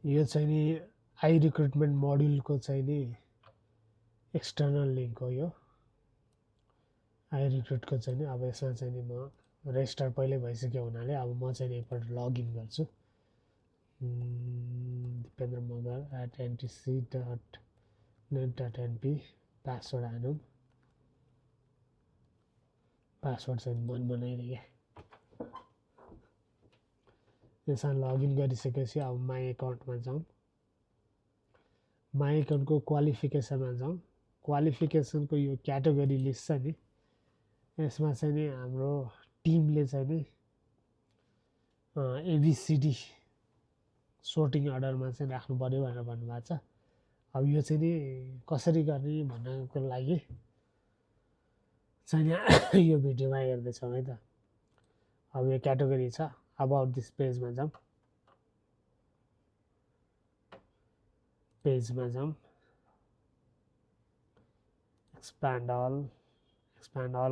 यो चाहिँ नि आई रिक्रुटमेन्ट मोड्युलको चाहिँ नि एक्सटर्नल लिङ्क हो यो आई रिक्रुटको चाहिँ नि। अब यसमा चाहिँ नि म रेजिस्टर पहिल्यै भइसक्यो हुनाले अब म चाहिँ नि एकपल्ट लगइन गर्छु। दिपेन्द्र मगर @ntc.net.np पासवर्ड हानौँ। पासवर्ड चाहिँ मन बनाइदिएँ। यसमा लगइन गरिसकेपछि अब माई एकाउन्टमा जाउँ। माई एकाउन्टको क्वालिफिकेसनमा जाउँ। क्वालिफिकेसनको यो क्याटेगोरी लिस्ट छ नि, यसमा चाहिँ नि हाम्रो टिमले चाहिँ नि एबिसिडी सोर्टिङ अर्डरमा चाहिँ राख्नु पर्यो भनेर भन्नुभएको छ। अब यो चाहिँ नि कसरी गर्ने भन्नको लागि चाहिँ यो भिडियोमा हेर्दैछौँ है त। अब यो क्याटेगोरी छ। अबाउट दिस पेजमा जाउँ। पेजमा जाउँ। एक्सपान्ड अल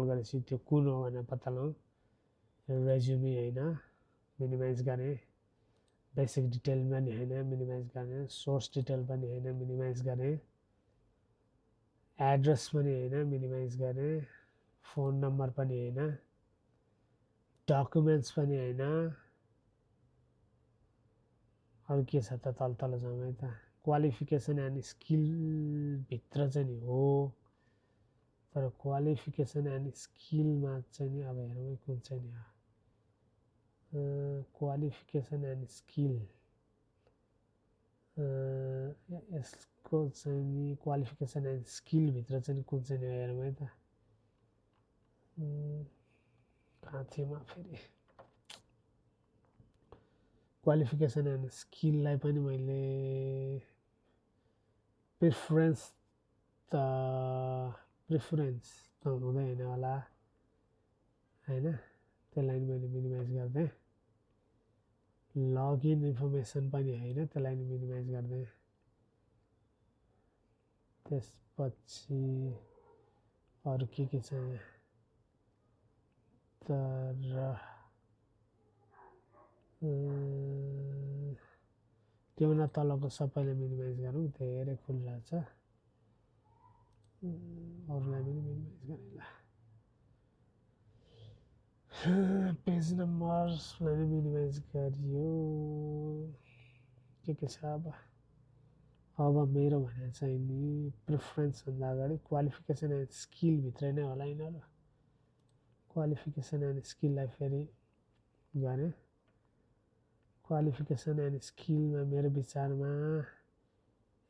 गरेपछि त्यो कुन हो भनेर पत्ता लगाउँ। रेज्युमी होइन, मिनिमाइज गर्ने। बेसिक डिटेल पनि होइन, मिनिमाइज गर्ने। सोर्स डिटेल पनि होइन, मिनिमाइज गर्ने। एड्रेस पनि होइन, मिनिमाइज गर्ने। फोन नम्बर पनि होइन, डकुमेन्ट्स पनि होइन। अरू के छ त, तल तल जाउँ है त। क्वालिफिकेसन एन्ड स्किलभित्र चाहिँ नि हो, तर क्वालिफिकेसन एन्ड स्किलमा चाहिँ नि अब हेरौँ है कुन चाहिँ नि हो। क्वालिफिकेसन एन्ड स्किल यसको चाहिँ नि क्वालिफिकेसन एन्ड स्किलभित्र चाहिँ नि कुन चाहिँ नि हेरौँ है त। कहाँ थिएँ म फेरि। क्वालिफिकेसन एन्ड स्किललाई पनि मैले प्रिफरेन्स त हुँदैन होला होइन, त्यसलाई मैले मिनिमाइज गर्दै। लगइन इन्फर्मेसन पनि होइन, त्यसलाई नि मिनिमाइज गर्दै। त्यसपछि अरू के छ तर त्योभन्दा तलको सबैलाई मिनिमाइज गरौँ, धेरै खुलिरहेछ। अरूलाई पनि मिनिमाइज गरेला। पेज नम्बर्सलाई पनि मिनिमाइज गरियो। के छ अब मेरो भने चाहिँ नि प्रिफरेन्सभन्दा अगाडि क्वालिफिकेसन एन्ड स्किलभित्रै नै होला यिनीहरू। क्वालिफिकेसन एन्ड स्किललाई फेरि गरेँ। क्वालिफिकेसन एन्ड स्किलमा मेरो विचारमा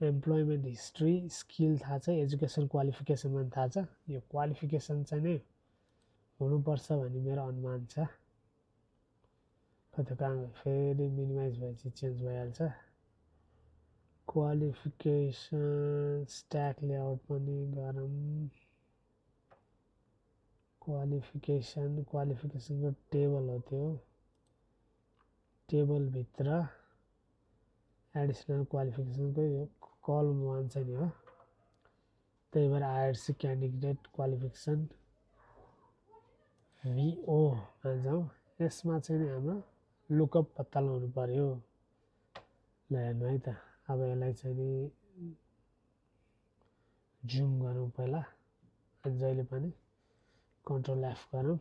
एम्प्लोइमेन्ट हिस्ट्री, स्किल थाहा छ, एजुकेसन क्वालिफिकेसन पनि थाहा छ। यो क्वालिफिकेसन चाहिँ नै हुनुपर्छ भन्ने मेरो अनुमान छ। कता कहाँ फेरि मिनिमाइज भएपछि चेन्ज भइहाल्छ। क्वालिफिकेसन स्ट्याक लेआउट पनि गरौँ। क्वालिफिकेसनको टेबल हो त्यो। टेबलभित्र एडिसनल क्वालिफिकेसनको यो कलम 1 चाहिँ नि हो। त्यही भएर आइआरसी क्यान्डिडेट क्वालिफिकेसन VOमा जाउँ। यसमा चाहिँ नि हाम्रो लुकअप पत्ता लगाउनु पर्यो। ल हेर्नु है त। अब यसलाई चाहिँ नि जुम गरौँ पहिला, जहिले पनि कन्ट्रोल F गरौँ।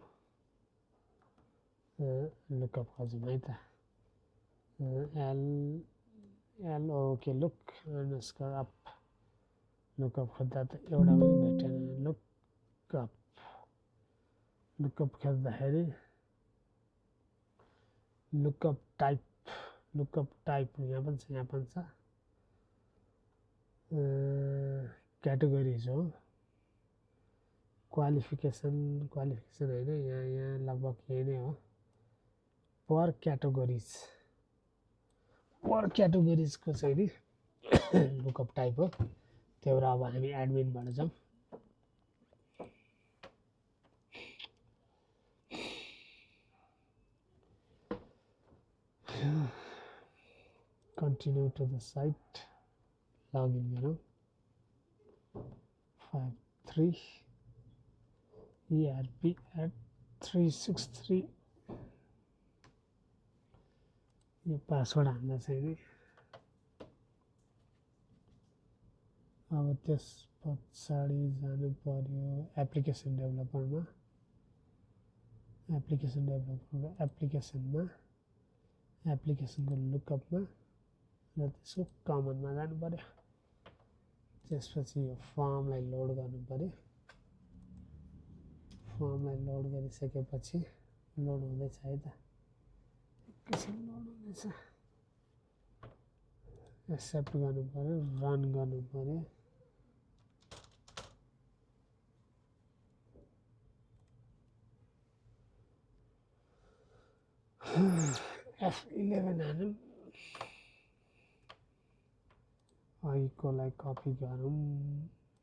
लुकअप खोजौँ है त। LOK look underscore up. Lookup खोज्दा त एउटा पनि भेटेन। लुकअप खोज्दाखेरि लुकअप टाइप यहाँ पनि छ, यहाँ पनि छ। क्याटेगोरिज हो। क्वालिफिकेसन होइन, यहाँ लगभग यही नै हो। पर क्याटेगोरिजको चाहिँ नि लुकअप टाइप हो। त्यही भएर अब हामी एडमिनबाट जाउँ। Continue to the site. Login गरौँ। 53 ERP@363 यो पासवर्ड हाल्दा चाहिँ नि अब त्यस पछाडि जानु पर्यो एप्लिकेसन डेभलपरमा एप्लिकेसनमा एप्लिकेसनको लुकअपमा र त्यसको कमनमा जानु पर्यो त्यसपछि यो फर्मलाई लोड गर्नु पर्यो फर्मलाई लोड गरिसकेपछि लोड हुँदैछ है त एकैछिन लोड हुँदैछ एक्सेप्ट गर्नु पर्यो रन गर्नु पर्यो F11 हालौँ अघिकोलाई कपी गरौँ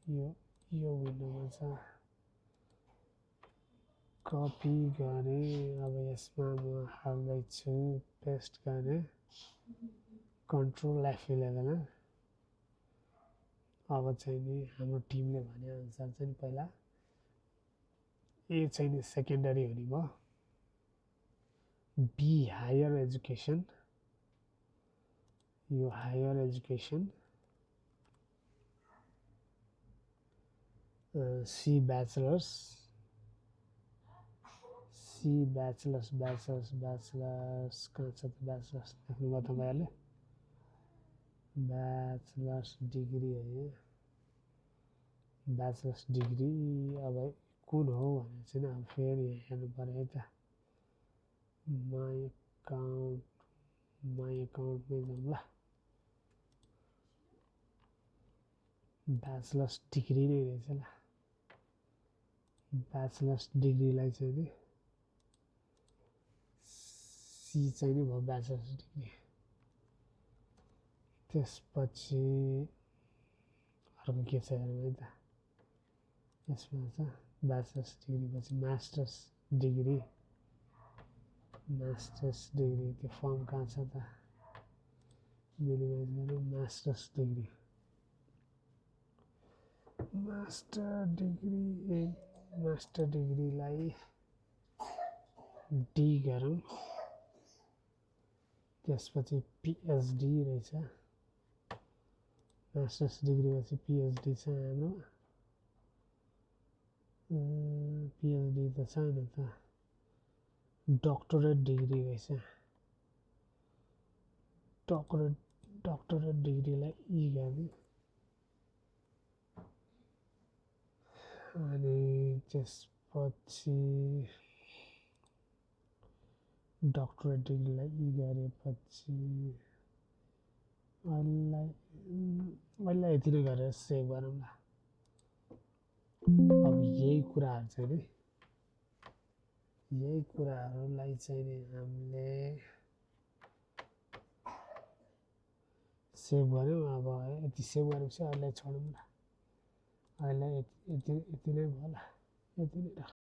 यो विन्डोमा छ कपी गरेँ अब यसमा म हाल्दैछु पेस्ट गरेँ कन्ट्रोल F11 अब चाहिँ नि हाम्रो टिमले भने अनुसार चाहिँ पहिला ए चाहिँ नि सेकेन्डरी हुने भयो बी हायर एजुकेसन यो हायर एजुकेसन सी ब्याचलर्स कहाँ छ त ब्याचलर्स देख्नुभयो तपाईँहरूले ब्याचलर्स डिग्री है ब्याचलर्स डिग्री अब कुन हो भने चाहिँ अब फेरि हेर्नु पर्यो है त माई एकाउन्टमै जाउँ ल ब्याचलर्स डिग्री नै रहेछ ल ब्याचलर्स डिग्रीलाई चाहिँ नि सी चाहिँ नि भयो ब्याचलर्स डिग्री त्यसपछि अर्को के छ हेरौँ है त यसमा छ ब्याचलर्स डिग्री पछि मास्टर्स डिग्री त्यो फर्म कहाँ छ त मिनिमाइज गरौँ मास्टर्स डिग्रीलाई डी गरौँ त्यसपछि पिएचडी रहेछ मास्टर्स डिग्री पछि पिएचडी छ हाम्रो पिएचडी त छैन त डक्टरेट डिग्री रहेछ डक्टरेट डिग्रीलाई ई गर्ने अनि त्यसपछि डक्टरेट डिग्रीलाई ई गरेपछि अहिले यति नै गरेर सेभ गरौँ ल अब यही कुराहरूलाई चाहिँ नि हामीले सेभ गऱ्यौँ अब यति सेभ गरेपछि अहिले छोडौँ ल अहिले यति नै भयो ल यति नै